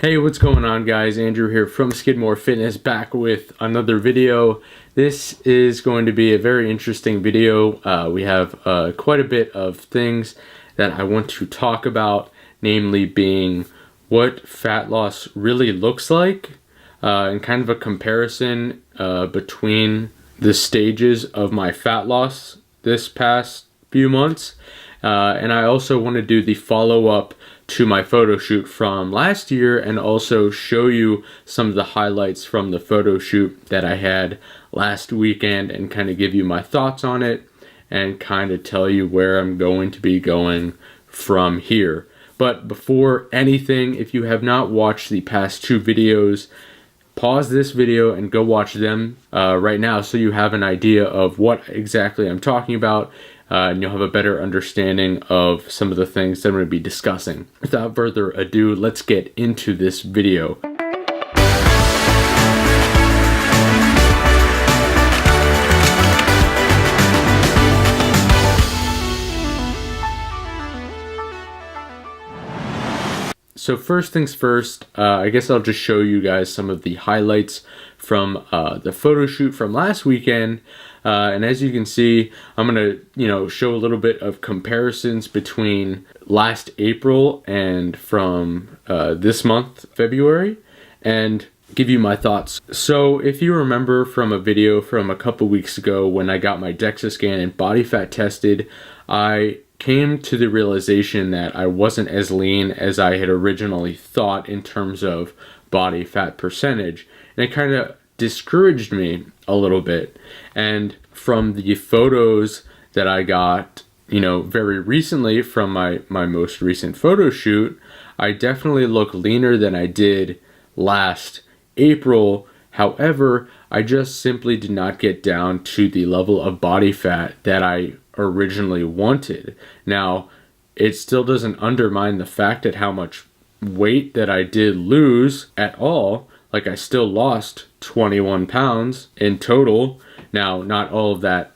Hey, what's going on, guys? Andrew here from Skidmore Fitness, back with another video. This is going to be a very interesting video. We have quite a bit of things that I want to talk about, namely being what fat loss really looks like, and kind of a comparison between the stages of my fat loss this past few months. And I also want to do the follow-up to my photo shoot from last year and also show you some of the highlights from the photo shoot that I had last weekend and kind of give you my thoughts on it and kind of tell you where I'm going to be going from here. But before anything, if you have not watched the past two videos, pause this video and go watch them right now so you have an idea of what exactly I'm talking about. And you'll have a better understanding of some of the things that I'm going to be discussing. Without further ado, let's get into this video. So first things first, I guess I'll just show you guys some of the highlights from the photo shoot from last weekend. And as you can see, I'm going to, show a little bit of comparisons between last April and from this month, February, and give you my thoughts. So if you remember from a video from a couple weeks ago when I got my DEXA scan and body fat tested, I came to the realization that I wasn't as lean as I had originally thought in terms of body fat percentage. And it kind of discouraged me a little bit. And from the photos that I got, very recently from my most recent photo shoot, I definitely look leaner than I did last April. However, I just simply did not get down to the level of body fat that I originally wanted. Now, it still doesn't undermine the fact that how much weight that I did lose at all. Like, I still lost 21 pounds in total. Now, not all of that,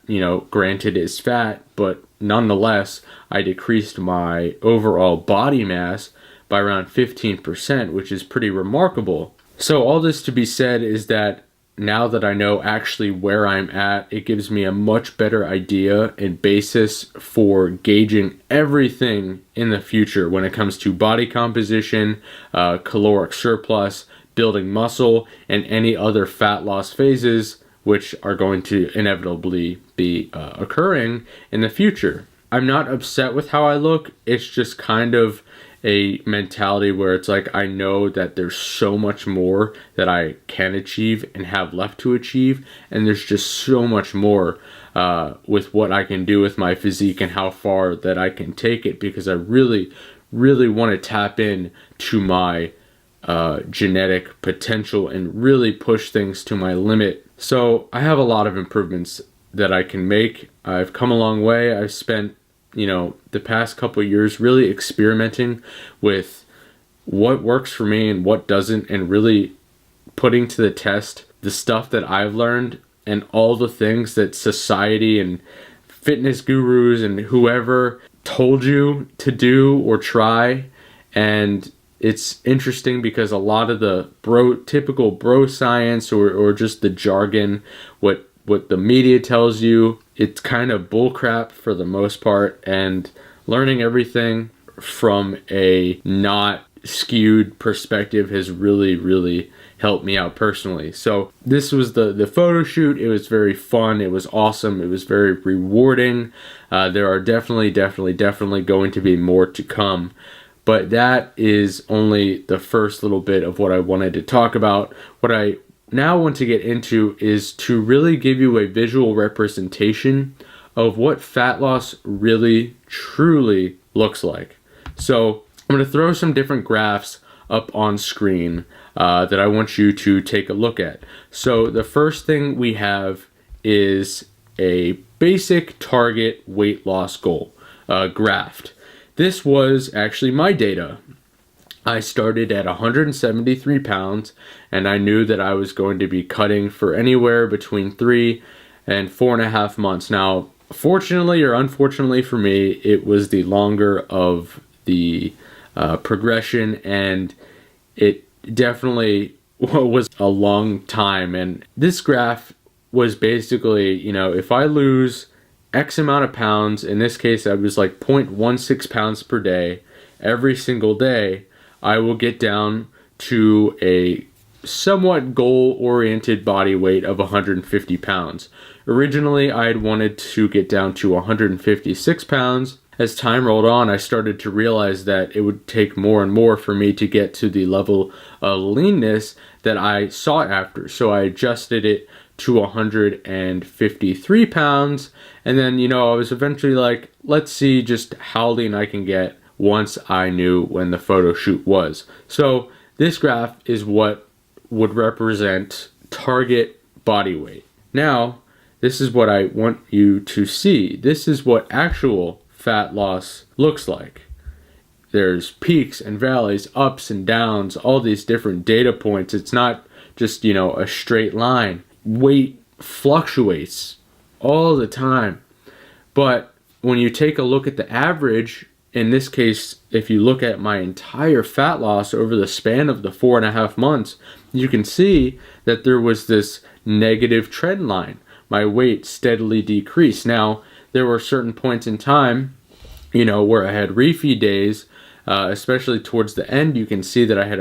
granted is fat, but nonetheless, I decreased my overall body mass by around 15%, which is pretty remarkable. So all this to be said is that now that I know actually where I'm at, it gives me a much better idea and basis for gauging everything in the future when it comes to body composition, caloric surplus, building muscle, and any other fat loss phases which are going to inevitably be occurring in the future. I'm not upset with how I look. It's just kind of a mentality where it's like I know that there's so much more that I can achieve and have left to achieve, and there's just so much more with what I can do with my physique and how far that I can take it, because I really want to tap in to my genetic potential and really push things to my limit. So I have a lot of improvements that I can make. I've come a long way. I've spent the past couple of years really experimenting with what works for me and what doesn't, and really putting to the test the stuff that I've learned and all the things that society and fitness gurus and whoever told you to do or try. And it's interesting because a lot of the typical bro science or just the jargon, what the media tells you, it's kind of bullcrap for the most part, and learning everything from a not skewed perspective has really helped me out personally. So this was the photo shoot. It was very fun. It was awesome. It was very rewarding. There are definitely going to be more to come. But that is only the first little bit of what I wanted to talk about. What I now want to get into is to really give you a visual representation of what fat loss really truly looks like. So I'm going to throw some different graphs up on screen that I want you to take a look at. So the first thing we have is a basic target weight loss goal graphed. This was actually my data. I started at 173 pounds, and I knew that I was going to be cutting for anywhere between 3 and 4.5 months. Now, fortunately or unfortunately for me, it was the longer of the progression, and it definitely was a long time. And this graph was basically, you know, if I lose X amount of pounds, in this case I was like 0.16 pounds per day, every single day, I will get down to a somewhat goal-oriented body weight of 150 pounds. Originally, I had wanted to get down to 156 pounds. As time rolled on, I started to realize that it would take more and more for me to get to the level of leanness that I sought after. So I adjusted it to 153 pounds. And then, you know, I was eventually like, let's see just how lean I can get once I knew when the photo shoot was. So this graph is what would represent target body weight. Now, this is what I want you to see. This is what actual fat loss looks like. There's peaks and valleys, ups and downs, all these different data points. It's not just, you know, a straight line. Weight fluctuates all the time. But when you take a look at the average, in this case, if you look at my entire fat loss over the span of the 4.5 months, you can see that there was this negative trend line. My weight steadily decreased. Now, there were certain points in time, you know, where I had refeed days, especially towards the end. You can see that I had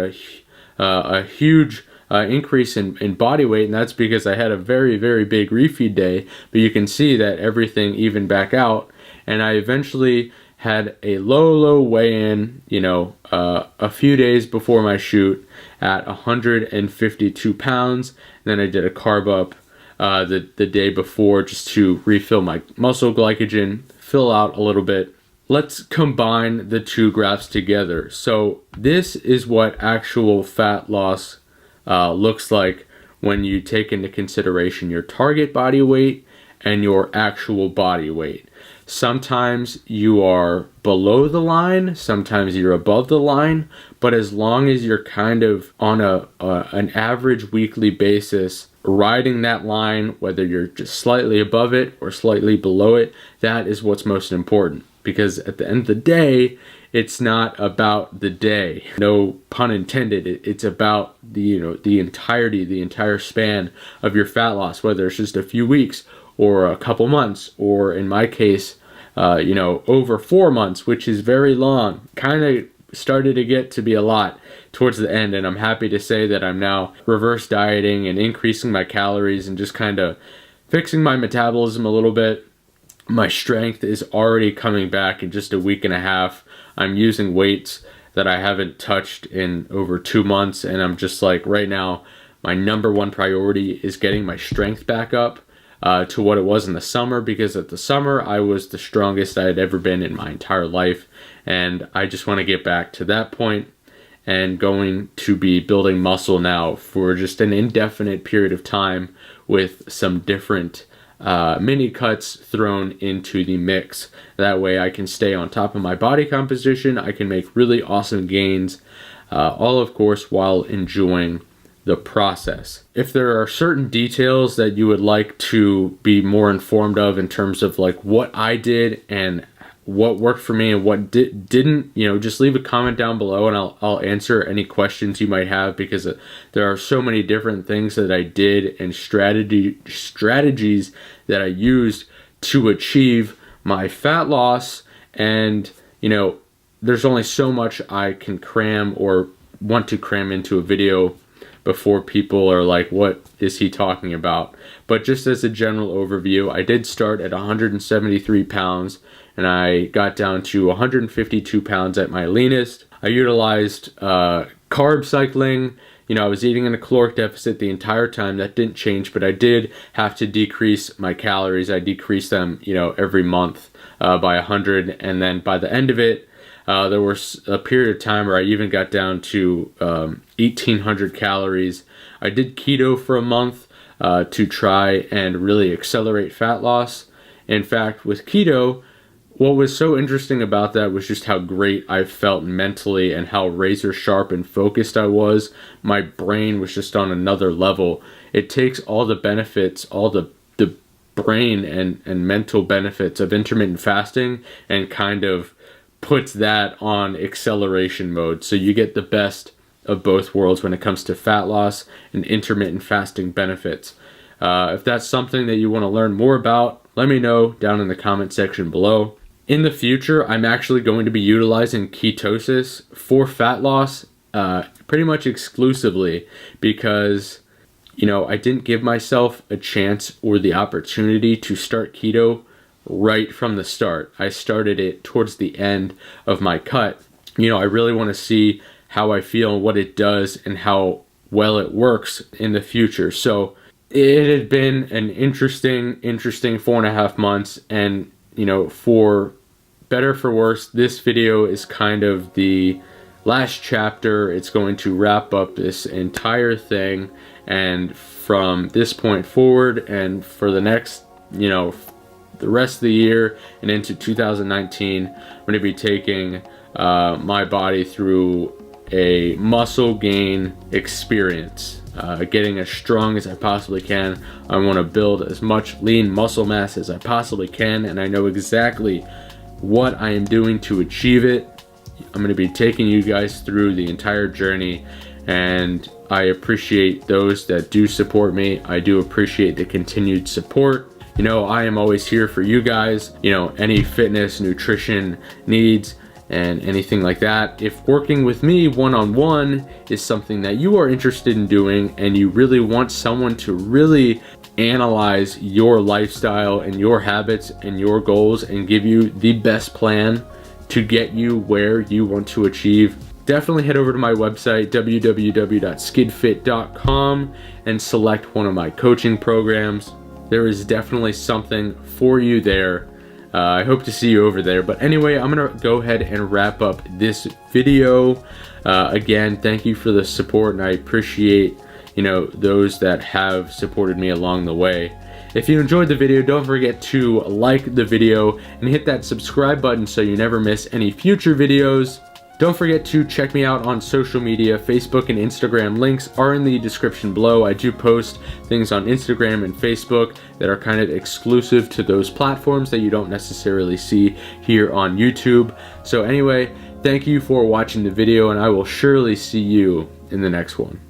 a huge increase in body weight, and that's because I had a very, very big refeed day. But you can see that everything evened back out, and I eventually had a low weigh-in, you know, a few days before my shoot at 152 pounds. And then I did a carb up the day before just to refill my muscle glycogen, fill out a little bit. Let's combine the two graphs together. So this is what actual fat loss looks like when you take into consideration your target body weight and your actual body weight. Sometimes you are below the line, sometimes you're above the line, but as long as you're kind of on an average weekly basis, riding that line, whether you're just slightly above it or slightly below it, that is what's most important. Because at the end of the day, it's not about the day. No pun intended. It's about the entire span of your fat loss, whether it's just a few weeks or a couple months, or in my case, over 4 months, which is very long. Kind of started to get to be a lot towards the end, and I'm happy to say that I'm now reverse dieting and increasing my calories and just kind of fixing my metabolism a little bit. My strength is already coming back in just a week and a half. I'm using weights that I haven't touched in over 2 months, and I'm just like, right now, my number one priority is getting my strength back up to what it was in the summer, because at the summer I was the strongest I had ever been in my entire life, and I just want to get back to that point and going to be building muscle now for just an indefinite period of time with some different mini cuts thrown into the mix. That way I can stay on top of my body composition. I can make really awesome gains, all of course while enjoying the process. If there are certain details that you would like to be more informed of in terms of like what I did and what worked for me and what didn't, just leave a comment down below and I'll answer any questions you might have, because there are so many different things that I did and strategies that I used to achieve my fat loss. And there's only so much I can cram or want to cram into a video before people are like, what is he talking about? But just as a general overview, I did start at 173 pounds and I got down to 152 pounds at my leanest. I utilized carb cycling. I was eating in a caloric deficit the entire time. That didn't change, but I did have to decrease my calories. I decreased them, every month by 100. And then by the end of it, there was a period of time where I even got down to 1,800 calories. I did keto for a month to try and really accelerate fat loss. In fact, with keto, what was so interesting about that was just how great I felt mentally and how razor sharp and focused I was. My brain was just on another level. It takes all the benefits, all the brain and mental benefits of intermittent fasting and kind of puts that on acceleration mode. So you get the best of both worlds when it comes to fat loss and intermittent fasting benefits. If that's something that you want to learn more about, let me know down in the comment section below. In the future, I'm actually going to be utilizing ketosis for fat loss pretty much exclusively because, you know, I didn't give myself a chance or the opportunity to start keto right from the start. I started it towards the end of my cut. You know, I really want to see how I feel and what it does and how well it works in the future. So it had been an interesting 4.5 months, and you know, for better for worse, this video is kind of the last chapter. It's going to wrap up this entire thing, and from this point forward and for the next, you know, the rest of the year and into 2019, I'm going to be taking my body through a muscle gain experience, getting as strong as I possibly can. I want to build as much lean muscle mass as I possibly can, and I know exactly what I am doing to achieve it. I'm going to be taking you guys through the entire journey, and I appreciate those that do support me. I do appreciate the continued support. You know, I am always here for you guys. You know, any fitness, nutrition needs, and anything like that. If working with me one-on-one is something that you are interested in doing, and you really want someone to really analyze your lifestyle and your habits and your goals and give you the best plan to get you where you want to achieve, definitely head over to my website, www.skidfit.com, and select one of my coaching programs. There is definitely something for you there. I hope to see you over there. But anyway, I'm gonna go ahead and wrap up this video. Again, thank you for the support, and I appreciate, you know, those that have supported me along the way. If you enjoyed the video, don't forget to like the video and hit that subscribe button so you never miss any future videos. Don't forget to check me out on social media. Facebook and Instagram links are in the description below. I do post things on Instagram and Facebook that are kind of exclusive to those platforms that you don't necessarily see here on YouTube. So anyway, thank you for watching the video, and I will surely see you in the next one.